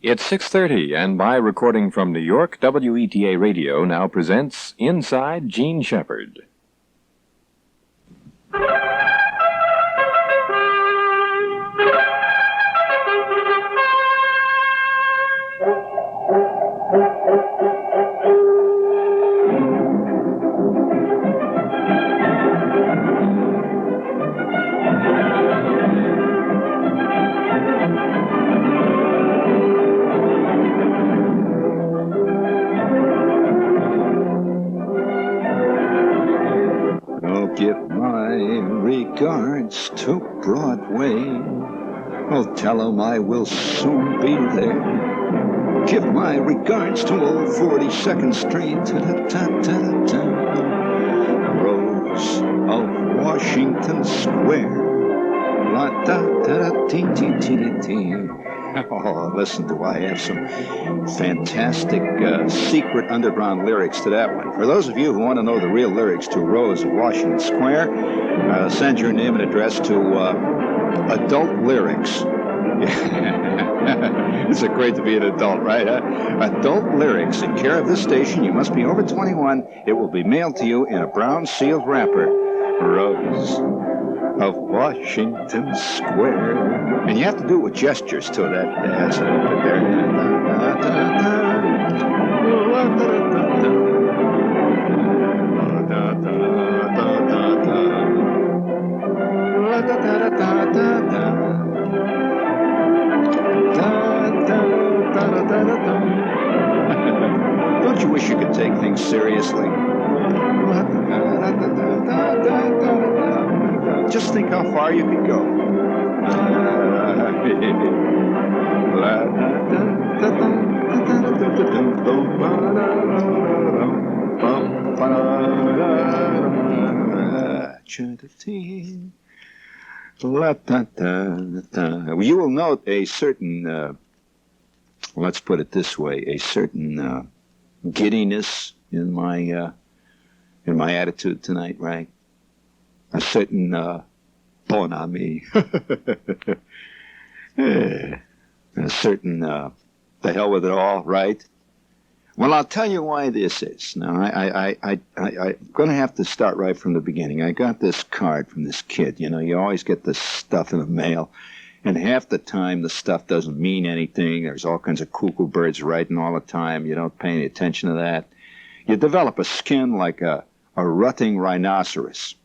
It's 6:30, and by recording from New York, WETA Radio now presents Inside Gene Shepherd. Give my regards to Broadway. Oh, tell 'em I will soon be there. Give my regards to old 42nd Street. Ta-da-ta-ta-ta-ta. Rose of Washington Square. La-da-da-da-tee-tee-tee-tee. Oh, listen, do I have some fantastic secret underground lyrics to that one. For those of you who want to know the real lyrics to Rose of Washington Square, send your name and address to Adult Lyrics. It's great to be an adult, right? Adult Lyrics, in care of this station. You must be over 21. It will be mailed to you in a brown sealed wrapper. Rose of Washington Square. And you have to do it with gestures, too. That has a little bit there. Don't you wish you could take things seriously? Just think how far you could go. You will note a certain, let's put it this way, a certain giddiness in my attitude tonight, right? A certain bonhomie. A certain the hell with it all, right? Well, I'll tell you why this is. Now, I'm going to have to start right from the beginning. I got this card from this kid. You know, you always get this stuff in the mail, and half the time the stuff doesn't mean anything. There's all kinds of cuckoo birds writing all the time. You don't pay any attention to that. You develop a skin like a rutting rhinoceros.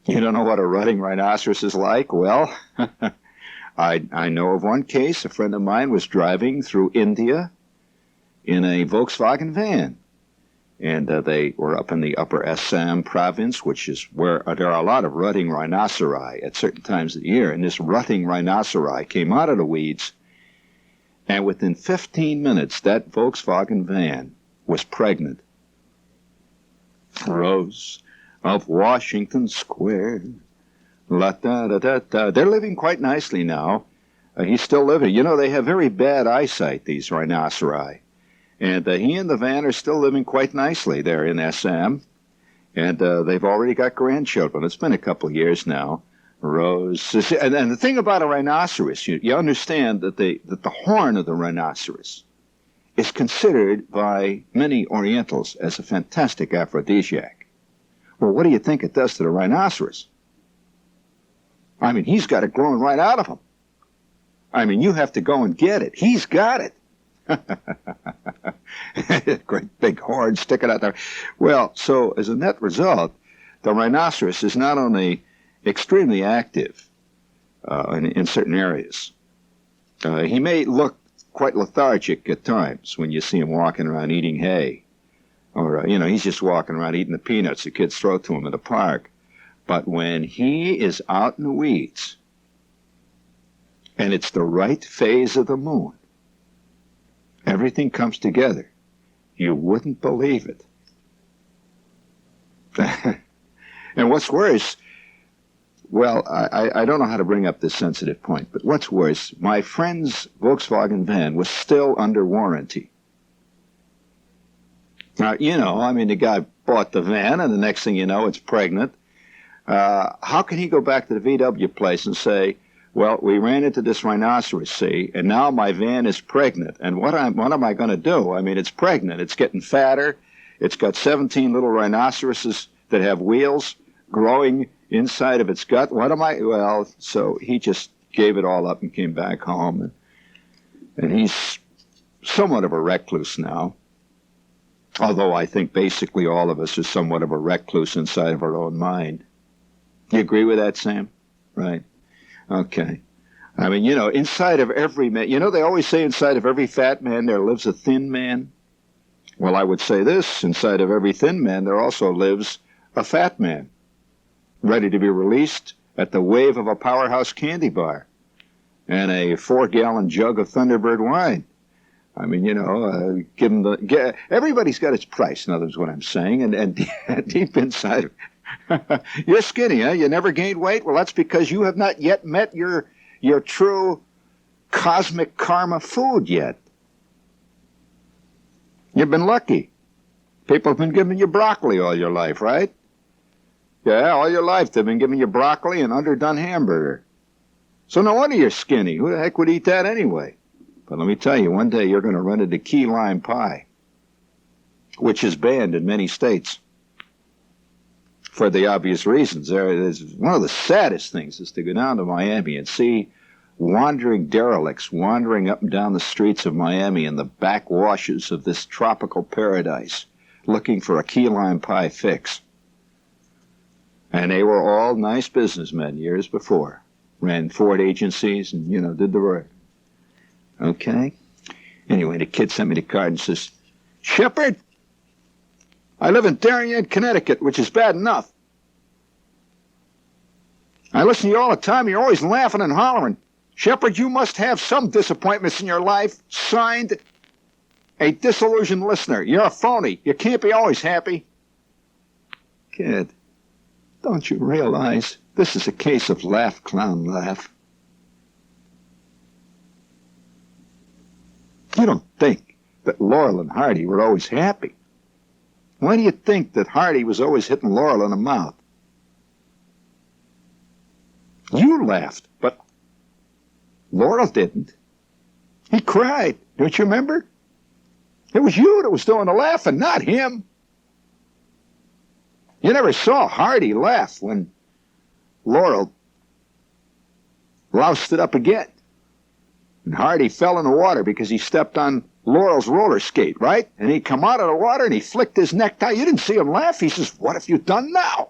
You don't know what a rutting rhinoceros is like? Well, I know of one case. A friend of mine was driving through India in a Volkswagen van. And they were up in the upper Assam province, which is where there are a lot of rutting rhinoceri at certain times of the year. And this rutting rhinoceri came out of the weeds. And within 15 minutes, that Volkswagen van was pregnant. Rose of Washington Square. La-da-da-da-da. They're living quite nicely now. He's still living. You know, they have very bad eyesight, these rhinoceri. And he and the van are still living quite nicely there in Assam. And they've already got grandchildren. It's been a couple of years now. Rose. And the thing about a rhinoceros, you understand that the horn of the rhinoceros is considered by many Orientals as a fantastic aphrodisiac. Well, what do you think it does to the rhinoceros? I mean, he's got it growing right out of him. I mean, you have to go and get it. He's got it. Great big horn sticking out there. Well, so as a net result, the rhinoceros is not only extremely active in certain areas. He may look quite lethargic at times when you see him walking around eating hay. Or, he's just walking around eating the peanuts the kids throw to him in the park. But when he is out in the weeds, and it's the right phase of the moon, everything comes together. You wouldn't believe it. And what's worse, well, I don't know how to bring up this sensitive point, but what's worse, my friend's Volkswagen van was still under warranty. Now, the guy bought the van, and the next thing you know, it's pregnant. How can he go back to the VW place and say, Well, we ran into this rhinoceros, see, and now my van is pregnant. And what am I going to do? I mean, it's pregnant. It's getting fatter. It's got 17 little rhinoceroses that have wheels growing inside of its gut. Well, so he just gave it all up and came back home. And he's somewhat of a recluse now. Although I think basically all of us are somewhat of a recluse inside of our own mind. You agree with that, Sam? Right. Okay. I mean, inside of every man, they always say inside of every fat man there lives a thin man. Well, I would say this, inside of every thin man there also lives a fat man, ready to be released at the wave of a powerhouse candy bar and a 4-gallon jug of Thunderbird wine. I mean, give them everybody's got its price, in other words, what I'm saying, and deep inside you're skinny, huh? You never gained weight? Well, that's because you have not yet met your true cosmic karma food yet. You've been lucky. People have been giving you broccoli all your life, right? Yeah, all your life they've been giving you broccoli and underdone hamburger. So no wonder you're skinny. Who the heck would eat that anyway? But let me tell you, one day you're going to run into key lime pie, which is banned in many states. For the obvious reasons. There's one of the saddest things is to go down to Miami and see wandering derelicts wandering up and down the streets of Miami in the backwashes of this tropical paradise, looking for a key lime pie fix. And they were all nice businessmen years before. Ran Ford agencies and, did the work. Okay? Anyway, the kid sent me the card and says, Shepard, I live in Darien, Connecticut, which is bad enough. I listen to you all the time. You're always laughing and hollering. Shepard, you must have some disappointments in your life. Signed, a disillusioned listener. You're a phony. You can't be always happy. Kid, don't you realize this is a case of laugh, clown, laugh? You don't think that Laurel and Hardy were always happy. Why do you think that Hardy was always hitting Laurel in the mouth? You laughed, but Laurel didn't. He cried. Don't you remember? It was you that was doing the laughing, not him. You never saw Hardy laugh when Laurel loused it up again. And Hardy fell in the water because he stepped on Laurel's roller skate, right? And he come out of the water and he flicked his necktie. You didn't see him laugh. He says, what have you done now?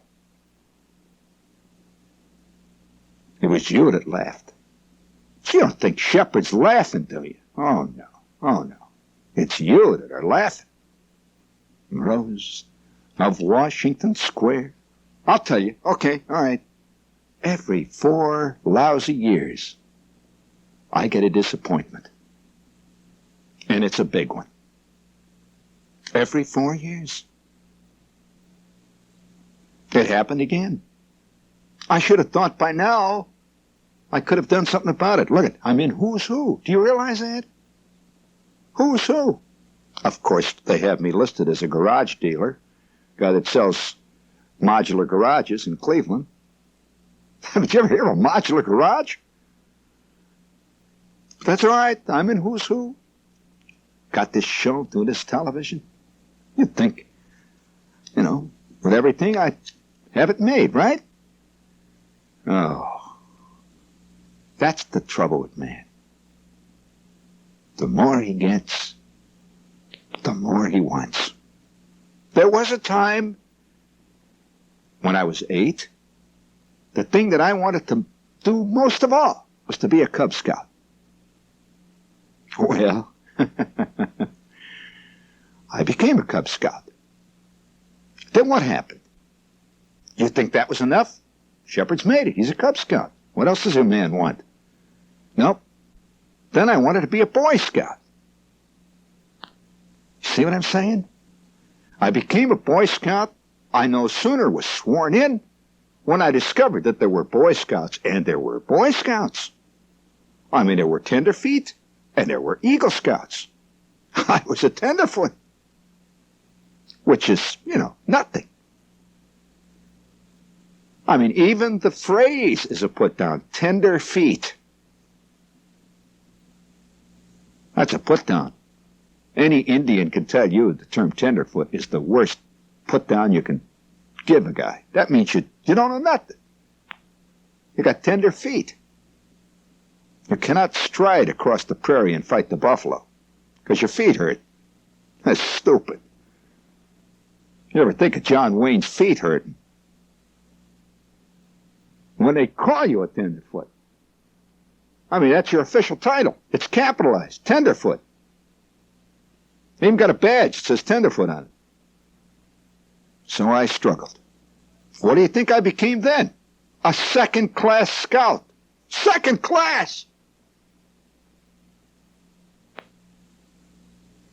It was you that laughed. You don't think Shepard's laughing, do you? Oh, no. Oh, no. It's you that are laughing. Rose of Washington Square. I'll tell you. Okay, all right. Every 4 lousy years, I get a disappointment. And it's a big one. Every 4 years. It happened again. I should have thought by now I could have done something about it. Look, I'm in Who's Who. Do you realize that? Who's Who? Of course, they have me listed as a garage dealer, guy that sells modular garages in Cleveland. Did you ever hear of a modular garage? That's all right. I'm in Who's Who. Got this show, do this television. You'd think, with everything, I'd have it made, right? Oh, that's the trouble with man. The more he gets, the more he wants. There was a time when I was 8, the thing that I wanted to do most of all was to be a Cub Scout. Well, I became a Cub Scout. Then what happened? You think that was enough? Shepard's made it. He's a Cub Scout. What else does a man want? Nope. Then I wanted to be a Boy Scout. See what I'm saying? I became a Boy Scout. I no sooner was sworn in when I discovered that there were Boy Scouts, and there were Boy Scouts. I mean, there were Tenderfeet, and there were Eagle Scouts. I was a Tenderfoot, which is, nothing. I mean, even the phrase is a put down. Tender feet. That's a put down. Any Indian can tell you the term tenderfoot is the worst put down you can give a guy. That means you don't know nothing. You got tender feet. You cannot stride across the prairie and fight the buffalo because your feet hurt. That's stupid. You ever think of John Wayne's feet hurting? When they call you a tenderfoot, I mean, that's your official title. It's capitalized, tenderfoot. They even got a badge that says tenderfoot on it. So I struggled. What do you think I became then? A second-class scout. Second class!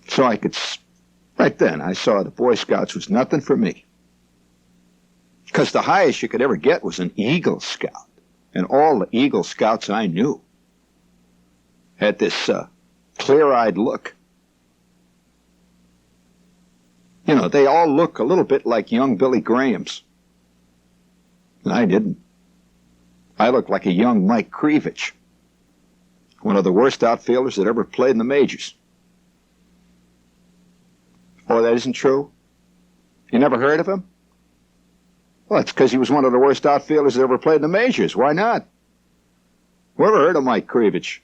So right then, I saw the Boy Scouts was nothing for me. Because the highest you could ever get was an Eagle Scout. And all the Eagle Scouts I knew had this clear-eyed look. You know, they all look a little bit like young Billy Graham's. And I didn't. I looked like a young Mike Krivich, one of the worst outfielders that ever played in the majors. Oh, that isn't true? You never heard of him? Well, it's because he was one of the worst outfielders that ever played in the majors. Why not? Whoever heard of Mike Krivich?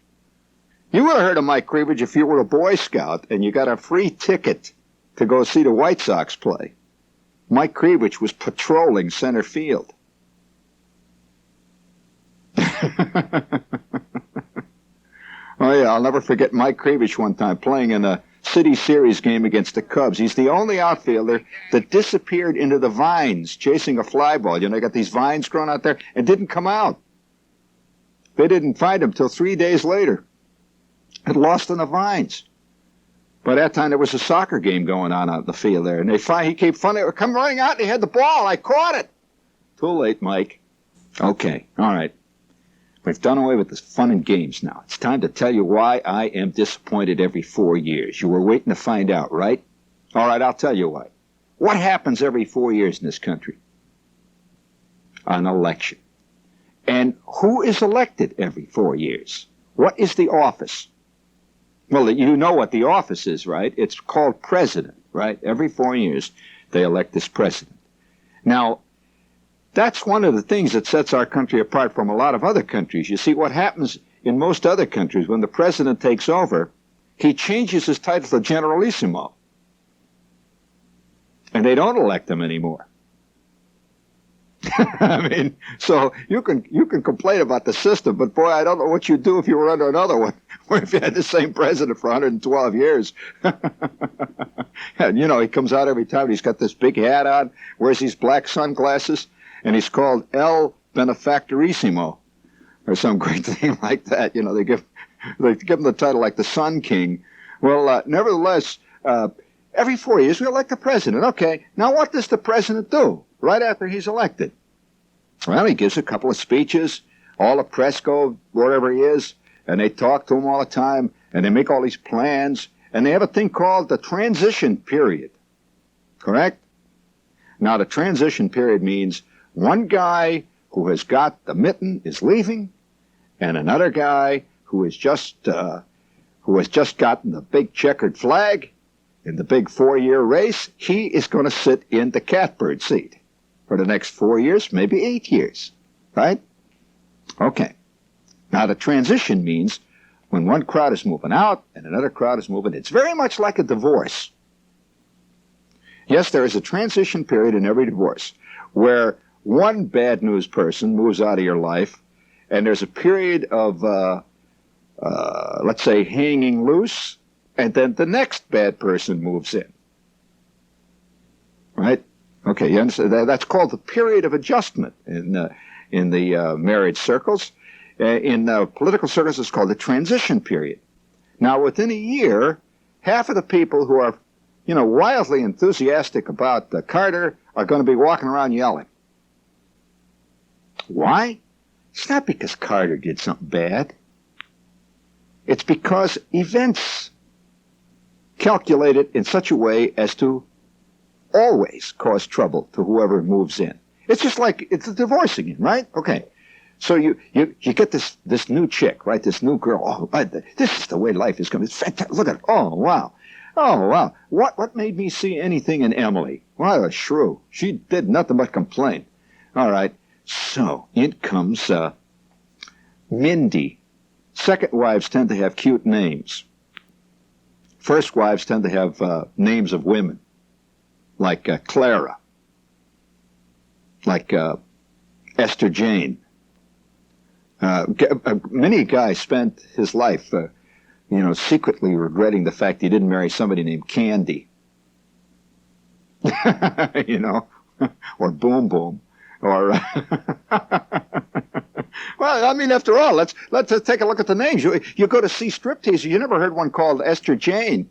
You would have heard of Mike Krivich if you were a Boy Scout and you got a free ticket to go see the White Sox play. Mike Krivich was patrolling center field. Oh, yeah, I'll never forget Mike Krivich one time playing in a City Series game against the Cubs. He's the only outfielder that disappeared into the vines chasing a fly ball. You know, they got these vines growing out there and didn't come out. They didn't find him till 3 days later. Had lost in the vines. By that time, there was a soccer game going on out in the field there, and he came come running out, and he had the ball. I caught it. Too late, Mike. Okay, all right. We've done away with this fun and games now. It's time to tell you why I am disappointed every 4 years. You were waiting to find out, right? All right, I'll tell you why. What happens every 4 years in this country? An election. And who is elected every 4 years? What is the office? Well, you know what the office is, right? It's called president, right? Every 4 years, they elect this president. Now, that's one of the things that sets our country apart from a lot of other countries. You see, what happens in most other countries, when the president takes over, he changes his title to Generalissimo. And they don't elect him anymore. I mean, so you can complain about the system, but boy, I don't know what you'd do if you were under another one, or if you had the same president for 112 years. And, you know, he comes out every time, he's got this big hat on, wears these black sunglasses, and he's called El Benefactorissimo, or some great thing like that. You know, they give him the title like the Sun King. Well, nevertheless, every 4 years we elect the president. Okay, now what does the president do right after he's elected? Well, he gives a couple of speeches. All the press go wherever he is, and they talk to him all the time, and they make all these plans, and they have a thing called the transition period. Correct? Now, the transition period means one guy who has got the mitten is leaving, and another guy who has just gotten the big checkered flag in the big 4-year race, he is going to sit in the catbird seat for the next 4 years, maybe 8 years, right? Okay. Now, the transition means when one crowd is moving out and another crowd is moving, it's very much like a divorce. Yes, there is a transition period in every divorce where one bad news person moves out of your life, and there's a period of, let's say, hanging loose, and then the next bad person moves in. Right? Okay, you understand? That's called the period of adjustment in the marriage circles. In political circles, it's called the transition period. Now, within a year, half of the people who are, you know, wildly enthusiastic about Carter are going to be walking around yelling. Why? It's not because Carter did something bad. It's because events calculated in such a way as to always cause trouble to whoever moves in. It's just like it's a divorce again, right? Okay. So you get this new chick, right? This new girl. Oh, this is the way life is going. It's fantastic. Look at it. Oh, wow. Oh, wow. What made me see anything in Emily? Well, a shrew. She did nothing but complain. All right. So in comes Mindy. Second wives tend to have cute names. First wives tend to have names of women, like Clara, like Esther Jane. Many guys spent his life, secretly regretting the fact he didn't marry somebody named Candy. Or Boom Boom, or well, I mean, after all, let's take a look at the names. You go to see striptease. You never heard one called Esther Jane.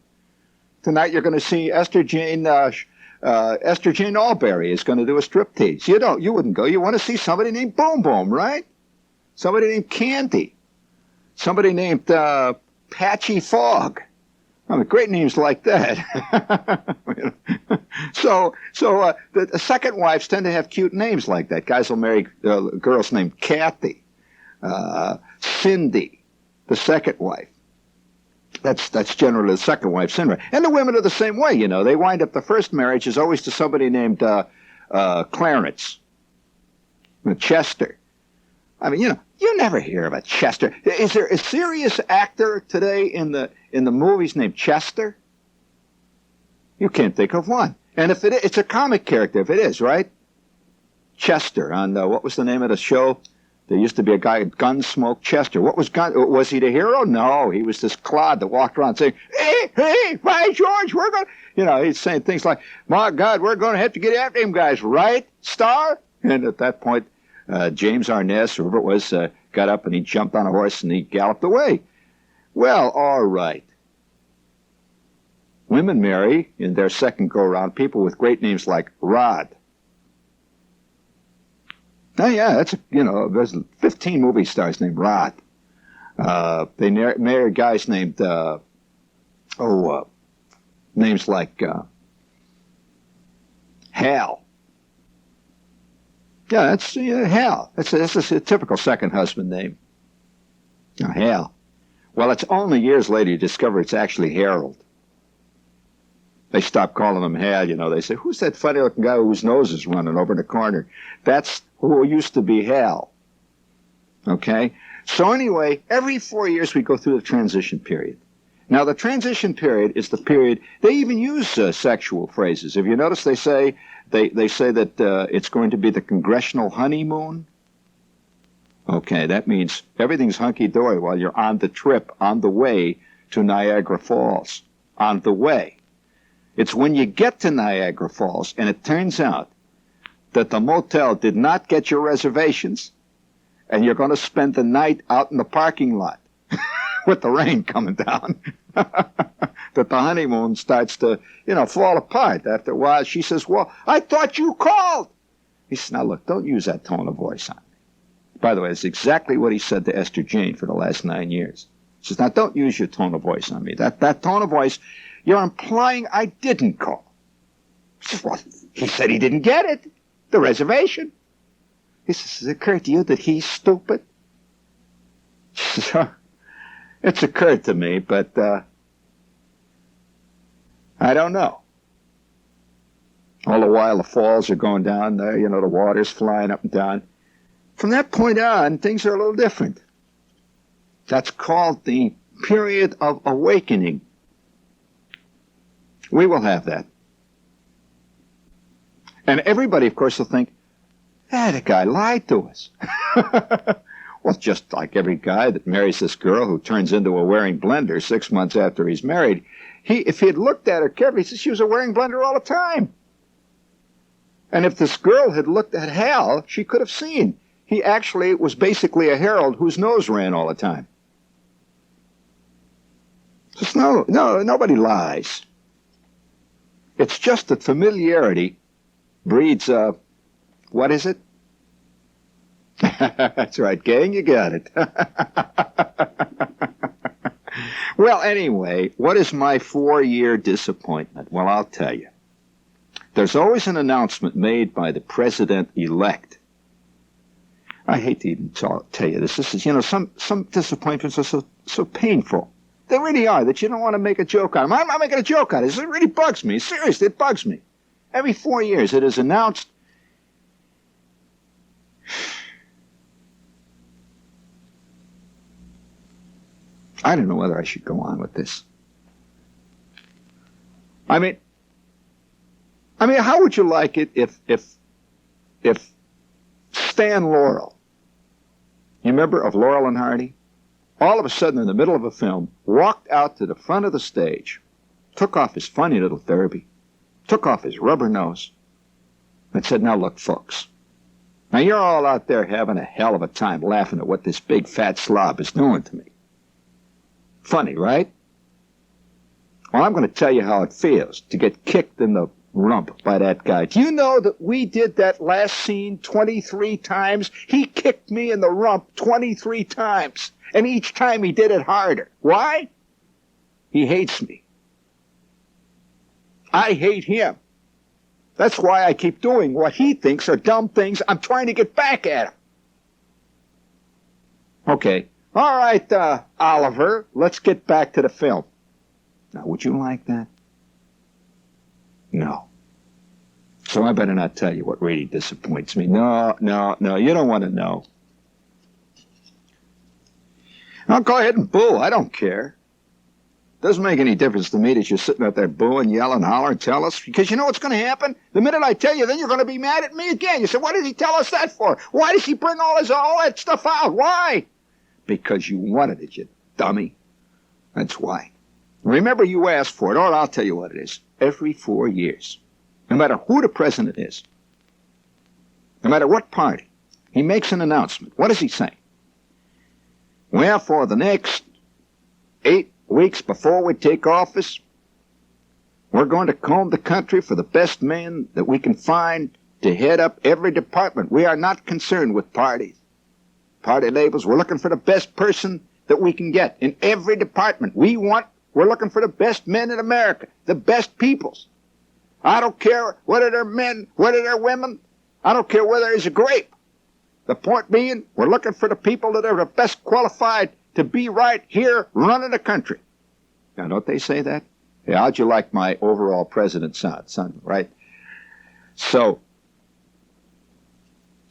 Tonight you're going to see Esther Jane. Esther Jane Alberry is going to do a striptease. You wouldn't go. You want to see somebody named Boom Boom, right? Somebody named Candy. Somebody named Patchy Fog. I mean, great names like that. So the second wives tend to have cute names like that. Guys will marry girls named Kathy, Cindy, the second wife. That's generally the second wife's syndrome. And the women are the same way, They wind up, the first marriage is always to somebody named Clarence, Chester. I mean, you never hear about Chester. Is there a serious actor today in the movies named Chester? You can't think of one. And if it's a comic character, if it is, right? Chester on what was the name of the show? There used to be a guy, Gunsmoke Chester. Was he the hero? No, he was this clod that walked around saying, "Hey, by George, we're going to," he's saying things like, "My God, we're going to have to get after him, guys, right, Star?" And at that point, James Arness, or whoever it was, got up and he jumped on a horse and he galloped away. Well, all right. Women marry, in their second go-around, people with great names like Rod. Oh, yeah, there's 15 movie stars named Rod. They marry guys named, names like Hal. Yeah, that's Hal. That's a typical second husband name. Hal. Well, it's only years later you discover it's actually Harold. They stop calling him Hal, They say, "Who's that funny-looking guy whose nose is running over in the corner?" That's who used to be Hal. Okay? So anyway, every 4 years we go through the transition period. Now, the transition period is the period, they even use sexual phrases. If you notice, they say that it's going to be the congressional honeymoon. Okay, that means everything's hunky-dory while you're on the trip, on the way to Niagara Falls. On the way. It's when you get to Niagara Falls and it turns out that the motel did not get your reservations and you're going to spend the night out in the parking lot with the rain coming down, that the honeymoon starts to, fall apart. After a while, she says, "Well, I thought you called." He says, "Now, look, don't use that tone of voice on me." By the way, it's exactly what he said to Esther Jane for the last 9 years. He says, "Now, don't use your tone of voice on me. That tone of voice, you're implying I didn't call." He says, "Well, he said he didn't get it, the reservation." He says, "Has it occurred to you that he's stupid?" She says, "It's occurred to me, but I don't know." All the while, the falls are going down there, the water's flying up and down. From that point on, things are a little different. That's called the period of awakening. We will have that. And everybody, of course, will think, the guy lied to us. Well, just like every guy that marries this girl who turns into a wearing blender 6 months after he's married, if he had looked at her carefully, he says she was a wearing blender all the time. And if this girl had looked at Hal, she could have seen. He actually was basically a Harold whose nose ran all the time. Just no, nobody lies. It's just that familiarity breeds, what is it? That's right, gang, you got it. Well, anyway, what is my 4-year disappointment? Well, I'll tell you. there's always an announcement made by the president-elect. I hate to even tell you this. This is, some disappointments are so painful. They really are, that you don't want to make a joke out of them. I'm not making a joke out of it. It really bugs me. Seriously, it bugs me. Every 4 years it is announced. I don't know whether I should go on with this. I mean, how would you like it if Stan Laurel, you remember of Laurel and Hardy, all of a sudden in the middle of a film, walked out to the front of the stage, took off his funny little derby, took off his rubber nose, and said, "Now look, folks, now you're all out there having a hell of a time laughing at what this big fat slob is doing to me. Funny, right? Well, I'm going to tell you how it feels to get kicked in the rump by that guy. Do you know that we did that last scene 23 times? He kicked me in the rump 23 times. And each time he did it harder. Why? He hates me. I hate him. That's why I keep doing what he thinks are dumb things. I'm trying to get back at him." Okay. All right, Oliver, let's get back to the film. Now, would you like that? No. So I better not tell you what really disappoints me. No, you don't want to know. Now, go ahead and boo. I don't care. Doesn't make any difference to me that you're sitting out there booing, yelling, hollering, tell us. Because you know what's going to happen? The minute I tell you, then you're going to be mad at me again. You say, "What did he tell us that for? Why does he bring all that stuff out? Why?" Because you wanted it, you dummy. That's why. Remember, you asked for it, or I'll tell you what it is. Every 4 years, no matter who the president is, no matter what party, he makes an announcement. What does he say? "Well, for the next 8 weeks before we take office, we're going to comb the country for the best men that we can find to head up every department. We are not concerned with party labels. We're looking for the best person that we can get in every department. We're looking for the best men in America, the best peoples. I don't care whether they're men, whether they're women. I don't care whether it's a grape. The point being, we're looking for the people that are the best qualified to be right here running the country." Now, don't they say that? Yeah, how'd you like my overall president son, right? So,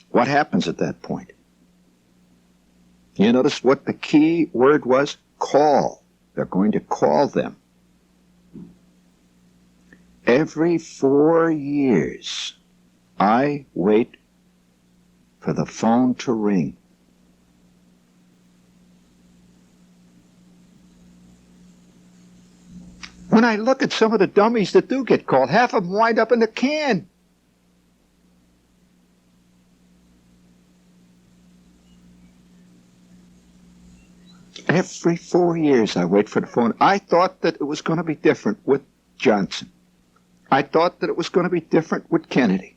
what happens at that point? You notice what the key word was? Call. They're going to call them. Every 4 years, I wait for the phone to ring. When I look at some of the dummies that do get called, half of them wind up in the can. Every 4 years I wait for the phone. I thought that it was going to be different with Johnson. I thought that it was going to be different with Kennedy.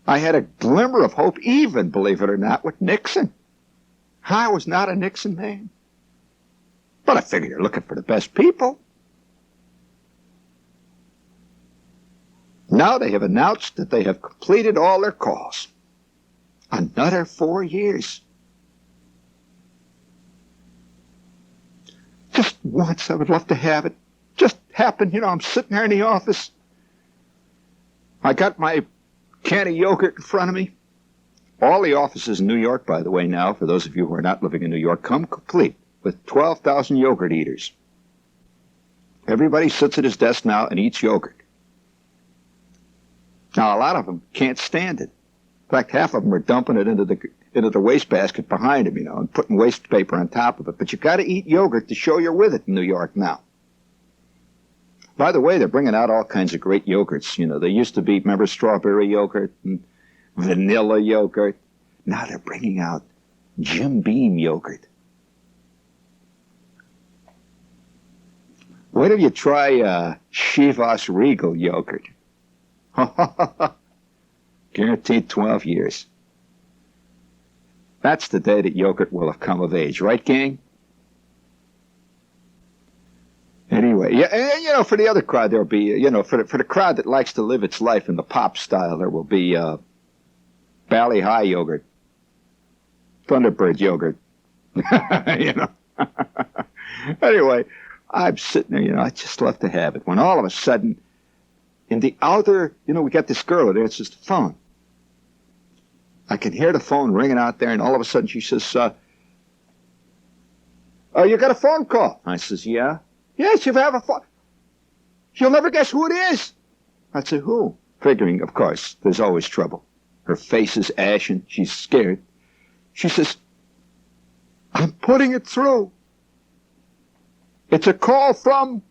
I had a glimmer of hope, even, believe it or not, with Nixon. I was not a Nixon man. But I figured you're looking for the best people. Now they have announced that they have completed all their calls. Another 4 years. Just once, I would love to have it. Just happen, I'm sitting there in the office. I got my can of yogurt in front of me. All the offices in New York, by the way, now, for those of you who are not living in New York, come complete with 12,000 yogurt eaters. Everybody sits at his desk now and eats yogurt. Now, a lot of them can't stand it. In fact, half of them are dumping it into the wastebasket behind them, and putting waste paper on top of it. But you got to eat yogurt to show you're with it in New York now. By the way, they're bringing out all kinds of great yogurts. They used to be, remember, strawberry yogurt and vanilla yogurt. Now they're bringing out Jim Beam yogurt. Wait till you try Chivas Regal yogurt. Guaranteed 12 years. That's the day that yogurt will have come of age, right, gang? Anyway, yeah, and for the other crowd, there'll be, for the crowd that likes to live its life in the pop style, there will be Bally High yogurt, Thunderbird yogurt, Anyway, I'm sitting there, I just love to have it. When all of a sudden, in the outer, we got this girl there, it's just a phone. I can hear the phone ringing out there, and all of a sudden she says, "Oh, you got a phone call?" I says, "Yeah." "Yes, you have a phone." "You'll never guess who it is." I said, "Who?" Figuring, of course, there's always trouble. Her face is ashen. She's scared. She says, "I'm putting it through. It's a call from..."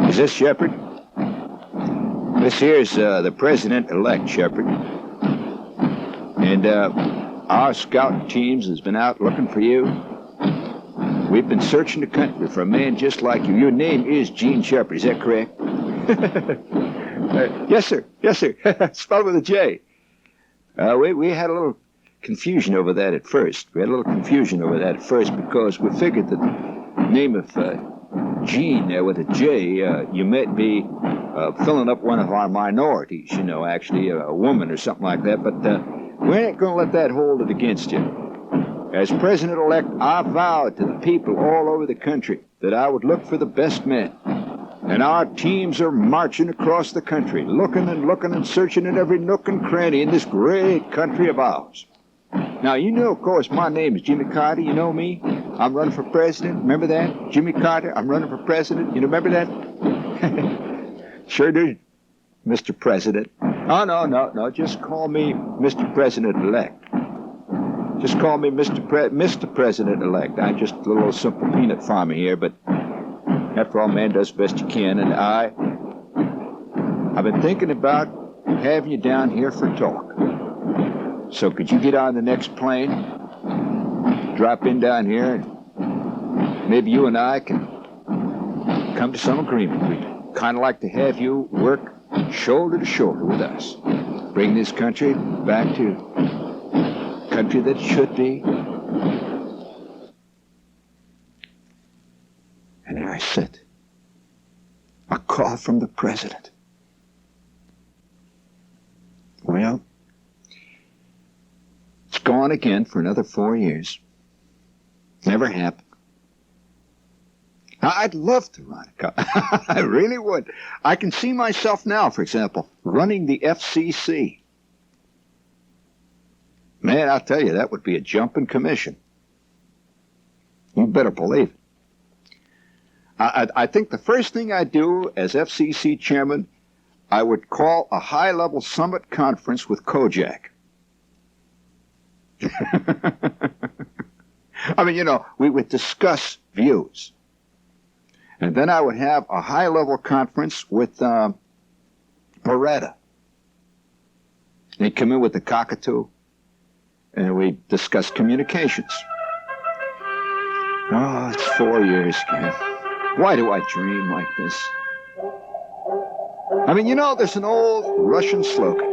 "Is this Shepard?" "This here's the president-elect, Shepard. And our scouting teams has been out looking for you. We've been searching the country for a man just like you. Your name is Gene Shepard, is that correct?" "Yes, sir. Yes, sir." Spelled with a J. We had a little confusion over that at first. Because we figured that the name of Gene there with a J, you might be filling up one of our minorities, actually a woman or something like that. But we ain't going to let that hold it against you. As president-elect, I vowed to the people all over the country that I would look for the best men. And our teams are marching across the country, looking and searching in every nook and cranny in this great country of ours. Now, of course, my name is Jimmy Carter. You know me. I'm running for president. Remember that? Jimmy Carter, I'm running for president. You remember that? Sure do, Mr. President. Oh, no. Just call me Mr. President-elect. Just call me Mr. President-elect. I'm just a little simple peanut farmer here, but after all, man does the best you can. And I've been thinking about having you down here for talk. So could you get on the next plane, drop in down here, and maybe you and I can come to some agreement. We'd kind of like to have you work shoulder to shoulder with us. Bring this country back to country that should be. And there I sit. A call from the president. Well, it's gone again for another 4 years. Never happened. I'd love to run a car. I really would. I can see myself now, for example, running the FCC. Man, I'll tell you, that would be a jumping commission. You better believe it. I think the first thing I'd do as FCC chairman, I would call a high-level summit conference with Kojak. I mean, we would discuss views. And then I would have a high-level conference with Beretta. They'd come in with the cockatoo, and we'd discuss communications. Oh, it's 4 years, Ken. Why do I dream like this? I mean, there's an old Russian slogan.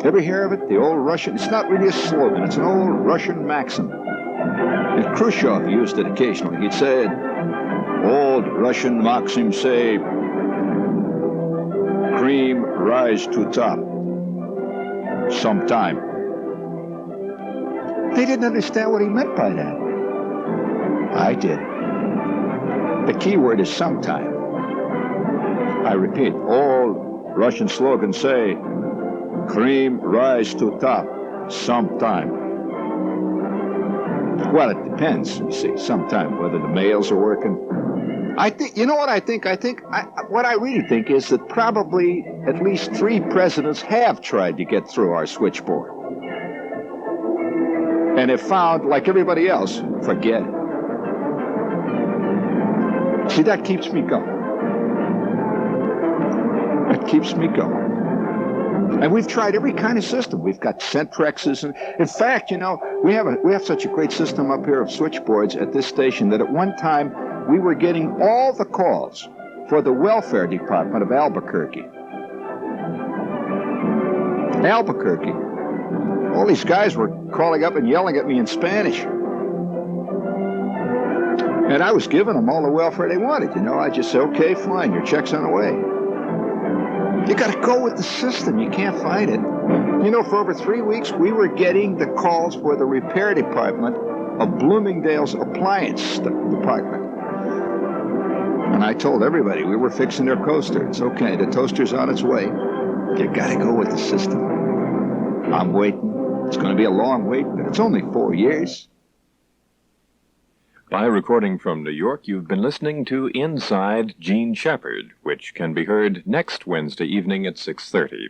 Ever hear of it? The old Russian, it's not really a slogan, it's an old Russian maxim. And Khrushchev used it occasionally. He'd say, "Old Russian maxim say, cream rise to top sometime." They didn't understand what he meant by that. I did. The key word is sometime. I repeat, old Russian slogans say, cream rise to top sometime. Well, it depends, you see, sometime, whether the mails are working. I think, what I think? What I really think is that probably at least 3 presidents have tried to get through our switchboard. And have found, like everybody else, forget it. See, that keeps me going. It keeps me going. And we've tried every kind of system. We've got Centrexes, and in fact, we have such a great system up here of switchboards at this station that at one time we were getting all the calls for the welfare department of Albuquerque. Albuquerque. All these guys were calling up and yelling at me in Spanish. And I was giving them all the welfare they wanted. I just said, okay, fine, your check's on the way. You got to go with the system. You can't fight it. For over 3 weeks, we were getting the calls for the repair department of Bloomingdale's appliance department. And I told everybody we were fixing their coaster. It's okay, the toaster's on its way. You got to go with the system. I'm waiting. It's going to be a long wait, but it's only 4 years. By recording from New York, you've been listening to Inside Gene Shepherd, which can be heard next Wednesday evening at 6:30.